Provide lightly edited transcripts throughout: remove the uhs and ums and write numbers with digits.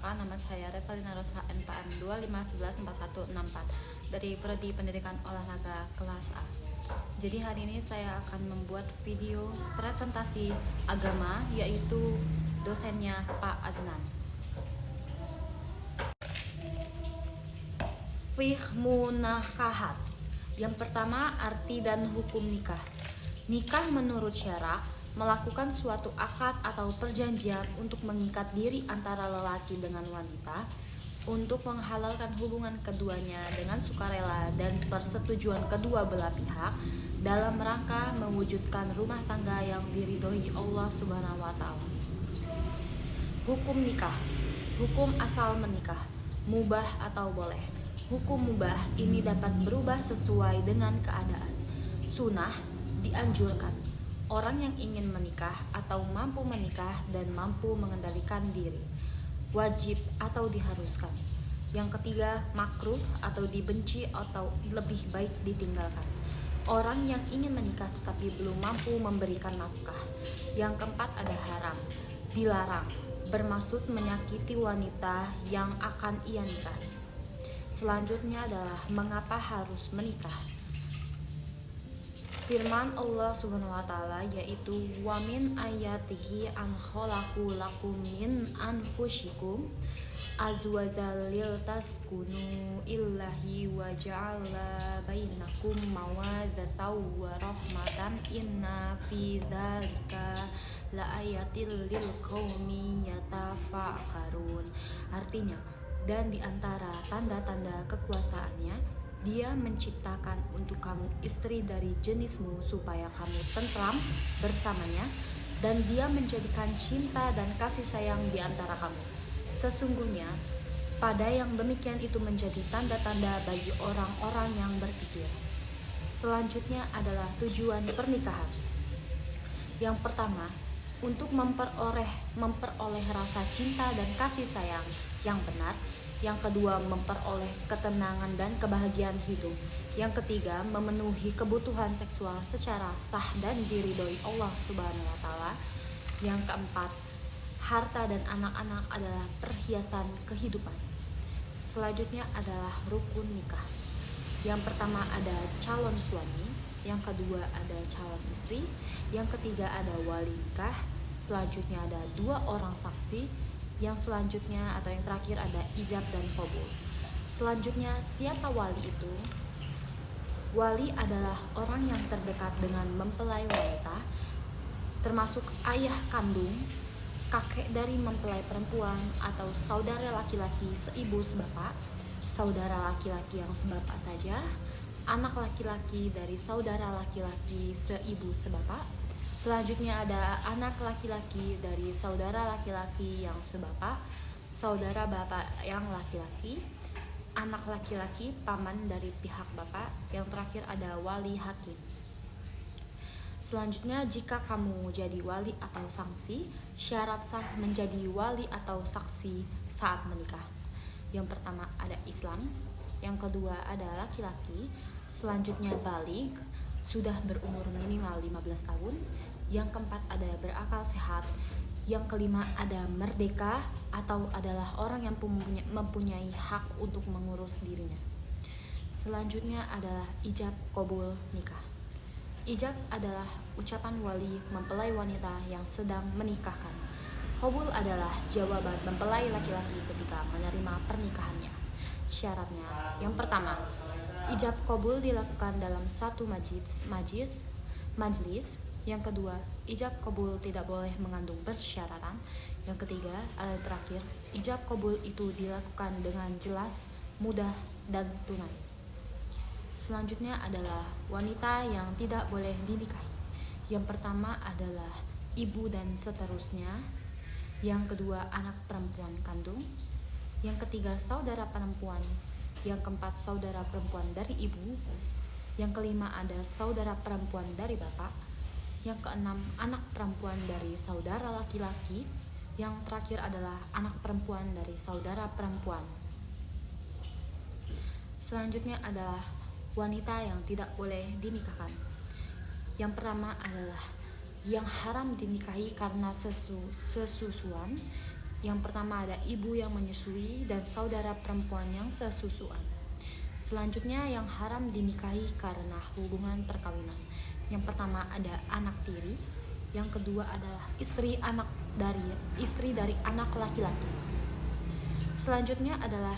perkenalkan, nama saya Revalina Rosa MPM 25114164 dari Prodi Pendidikan Olahraga kelas A. Jadi hari ini saya akan membuat video presentasi agama, yaitu dosennya Pak Adnan. Fiqh munakahat. Yang pertama, arti dan hukum nikah. Nikah menurut syara melakukan suatu akad atau perjanjian untuk mengikat diri antara lelaki dengan wanita untuk menghalalkan hubungan keduanya dengan sukarela dan persetujuan kedua belah pihak dalam rangka mewujudkan rumah tangga yang diridhoi Allah Subhanahu wa taala. Hukum nikah. Hukum asal menikah, mubah atau boleh. Hukum mubah ini dapat berubah sesuai dengan keadaan. Sunnah dianjurkan. Orang yang ingin menikah atau mampu menikah dan mampu mengendalikan diri. Wajib atau diharuskan. Yang ketiga, makruh atau dibenci atau lebih baik ditinggalkan. Orang yang ingin menikah tetapi belum mampu memberikan nafkah. Yang keempat, ada haram, dilarang, bermaksud menyakiti wanita yang akan ia nikahi. Selanjutnya adalah mengapa harus menikah. Firman Allah Subhanahu wa taala yaitu wa min ayatihi an khalaqu lakum min anfusikum azwajal taskunu illahi wa ja'ala bainakum mawaddatan wa rahmatan inna fi dzalika laayatil lil qaumi yatafakkarun. Artinya, dan di antara tanda-tanda kekuasaannya Dia menciptakan untuk kamu istri dari jenismu supaya kamu tentram bersamanya, dan Dia menjadikan cinta dan kasih sayang di antara kamu. Sesungguhnya pada yang demikian itu menjadi tanda-tanda bagi orang-orang yang berpikir. Selanjutnya adalah tujuan pernikahan. Yang pertama, untuk memperoleh rasa cinta dan kasih sayang yang benar. Yang kedua, memperoleh ketenangan dan kebahagiaan hidup. Yang ketiga, memenuhi kebutuhan seksual secara sah dan diridhoi Allah Subhanahu wa taala. Yang keempat, harta dan anak-anak adalah perhiasan kehidupan. Selanjutnya adalah rukun nikah. Yang pertama ada calon suami, yang kedua ada calon istri, yang ketiga ada wali nikah, selanjutnya ada 2 orang saksi, yang selanjutnya atau yang terakhir ada ijab dan qabul. Selanjutnya, siapa wali itu? Wali adalah orang yang terdekat dengan mempelai wanita, termasuk ayah kandung, kakek dari mempelai perempuan, atau saudara laki-laki seibu sebapak, saudara laki-laki yang sebapak saja, anak laki-laki dari saudara laki-laki seibu sebapak. Selanjutnya ada anak laki-laki dari saudara laki-laki yang sebapak, saudara bapak yang laki-laki, anak laki-laki paman dari pihak bapak, yang terakhir ada wali hakim. Selanjutnya, jika kamu jadi wali atau saksi, syarat sah menjadi wali atau saksi saat menikah. Yang pertama ada Islam, yang kedua ada laki-laki, selanjutnya baligh, sudah berumur minimal 15 tahun, yang keempat ada berakal sehat, yang kelima ada merdeka atau adalah orang yang mempunyai hak untuk mengurus dirinya. Selanjutnya adalah ijab qabul nikah. Ijab adalah ucapan wali mempelai wanita yang sedang menikahkan. Qabul adalah jawaban mempelai laki-laki ketika menerima pernikahannya. Syaratnya, yang pertama, ijab qabul dilakukan dalam satu majlis. Yang kedua, ijab qabul tidak boleh mengandung persyaratan. Yang ketiga, terakhir, ijab qabul itu dilakukan dengan jelas, mudah, dan tunai. Selanjutnya adalah wanita yang tidak boleh dinikahi. Yang pertama adalah ibu dan seterusnya. Yang kedua, anak perempuan kandung. Yang ketiga, saudara perempuan. Yang keempat, saudara perempuan dari ibu. Yang kelima ada saudara perempuan dari bapak. Yang keenam, anak perempuan dari saudara laki-laki. Yang terakhir adalah anak perempuan dari saudara perempuan. Selanjutnya adalah wanita yang tidak boleh dinikahkan. Yang pertama adalah yang haram dinikahi karena sesusuan. Yang pertama ada ibu yang menyusui dan saudara perempuan yang sesusuan. Selanjutnya yang haram dinikahi karena hubungan perkawinan. Yang pertama ada anak tiri, yang kedua adalah istri dari anak laki-laki. Selanjutnya adalah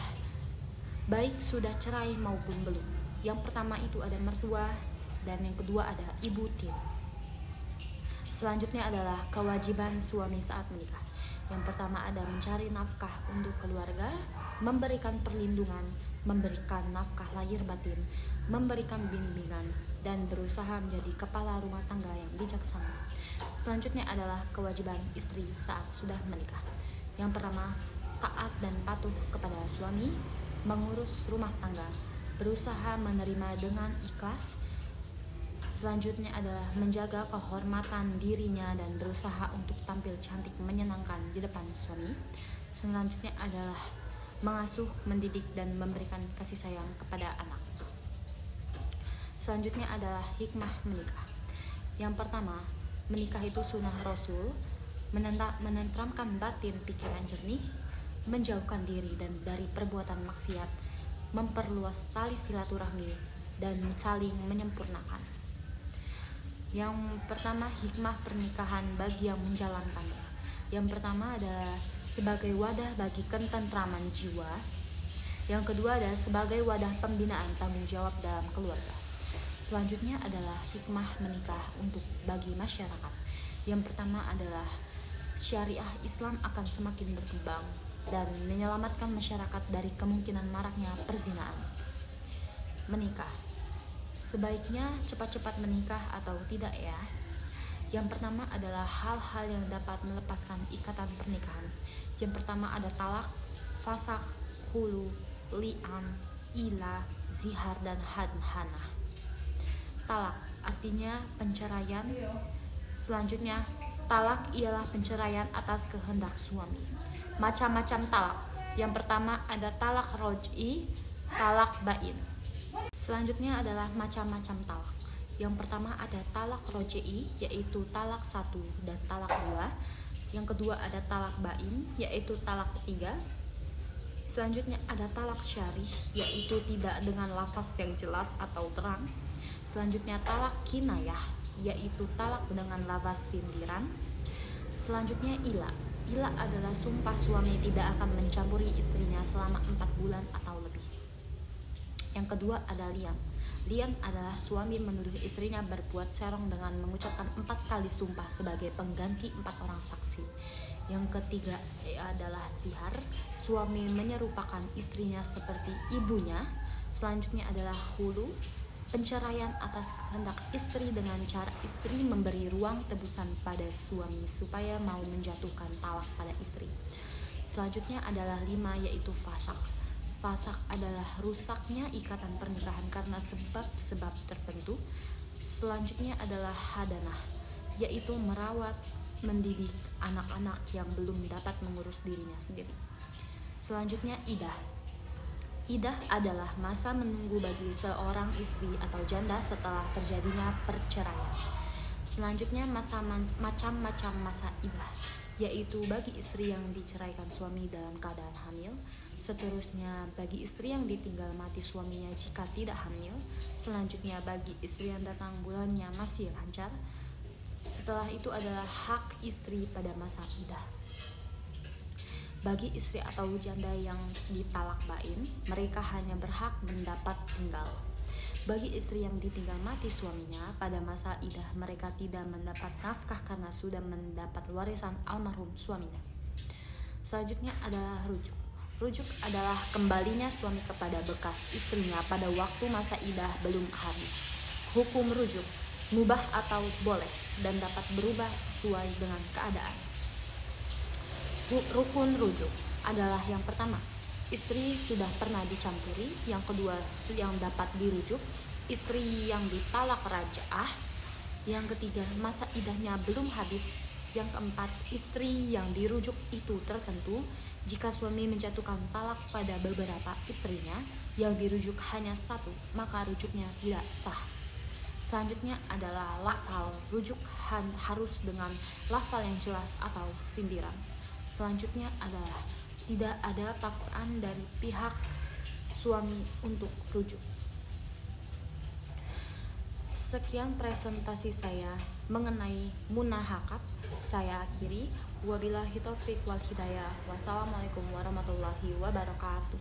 baik sudah cerai maupun belum. Yang pertama itu ada mertua dan yang kedua ada ibu tiri. Selanjutnya adalah kewajiban suami saat menikah. Yang pertama ada mencari nafkah untuk keluarga, memberikan perlindungan, memberikan nafkah lahir batin, memberikan bimbingan, dan berusaha menjadi kepala rumah tangga yang bijaksana. Selanjutnya adalah kewajiban istri saat sudah menikah. Yang pertama, taat dan patuh kepada suami, mengurus rumah tangga, berusaha menerima dengan ikhlas. Selanjutnya adalah menjaga kehormatan dirinya dan berusaha untuk tampil cantik menyenangkan di depan suami. Selanjutnya adalah mengasuh, mendidik, dan memberikan kasih sayang kepada anak. Selanjutnya adalah hikmah menikah. Yang pertama, menikah itu sunnah Rasul, menenteramkan batin pikiran jernih, menjauhkan diri dan dari perbuatan maksiat, memperluas tali silaturahmi, dan saling menyempurnakan. Yang pertama, hikmah pernikahan bagi yang menjalankannya. Yang pertama ada sebagai wadah bagi ketentraman jiwa. Yang kedua ada sebagai wadah pembinaan tanggung jawab dalam keluarga. Selanjutnya adalah hikmah menikah untuk bagi masyarakat. Yang pertama adalah syariah Islam akan semakin berkembang dan menyelamatkan masyarakat dari kemungkinan maraknya perzinaan. Menikah. Sebaiknya cepat-cepat menikah atau tidak ya? Yang pertama adalah hal-hal yang dapat melepaskan ikatan pernikahan. Yang pertama ada talak, fasak, khulu, li'an, ila, zihar, dan hadhanah. Talak artinya penceraian. Selanjutnya, talak ialah penceraian atas kehendak suami. Macam-macam talak. Yang pertama ada talak roj'i, talak bain. Selanjutnya adalah macam-macam talak. Yang pertama ada talak roj'i, yaitu talak 1 dan talak 2. Yang kedua ada talak bain, yaitu talak 3. Selanjutnya ada talak syarih, yaitu tidak dengan lafaz yang jelas atau terang. Selanjutnya talak kinayah, yaitu talak dengan lafaz sindiran. Selanjutnya ila. Ila adalah sumpah suami tidak akan mencampuri istrinya selama 4 bulan atau lebih. Yang kedua ada lian. Lian adalah suami menuduh istrinya berbuat serong dengan mengucapkan 4 kali sumpah sebagai pengganti 4 orang saksi. Yang ketiga adalah zihar. Suami menyerupakan istrinya seperti ibunya. Selanjutnya adalah hulu. Penceraian atas kehendak istri dengan cara istri memberi ruang tebusan pada suami supaya mau menjatuhkan talak pada istri. Selanjutnya adalah 5, yaitu fasak. Fasak adalah rusaknya ikatan pernikahan karena sebab-sebab tertentu. Selanjutnya adalah hadanah, yaitu merawat, mendidik anak-anak yang belum dapat mengurus dirinya sendiri. Selanjutnya idah. Idah adalah masa menunggu bagi seorang istri atau janda setelah terjadinya perceraian. Selanjutnya macam-macam masa idah, yaitu bagi istri yang diceraikan suami dalam keadaan hamil. Seterusnya bagi istri yang ditinggal mati suaminya jika tidak hamil. Selanjutnya bagi istri yang datang bulannya masih lancar. Setelah itu adalah hak istri pada masa idah. Bagi istri atau janda yang ditalak bain, mereka hanya berhak mendapat tinggal. Bagi istri yang ditinggal mati suaminya pada masa idah, mereka tidak mendapat nafkah karena sudah mendapat warisan almarhum suaminya. Selanjutnya adalah rujuk. Rujuk adalah kembalinya suami kepada bekas istrinya pada waktu masa idah belum habis. Hukum rujuk mubah atau boleh dan dapat berubah sesuai dengan keadaan. Rukun rujuk adalah yang pertama, istri sudah pernah dicampuri. Yang kedua, yang dapat dirujuk, istri yang ditalak raj'ah. Yang ketiga, masa idahnya belum habis. Yang keempat, istri yang dirujuk itu tertentu. Jika suami menjatuhkan talak pada beberapa istrinya, yang dirujuk hanya 1, maka rujuknya tidak sah. Selanjutnya adalah lafal. Rujuk harus dengan lafal yang jelas atau sindiran. selanjutnya adalah tidak ada paksaan dari pihak suami untuk rujuk. Sekian presentasi saya mengenai munahakat. Saya akhiri. Wabillahi taufik wal hidayah. Wassalamualaikum warahmatullahi wabarakatuh.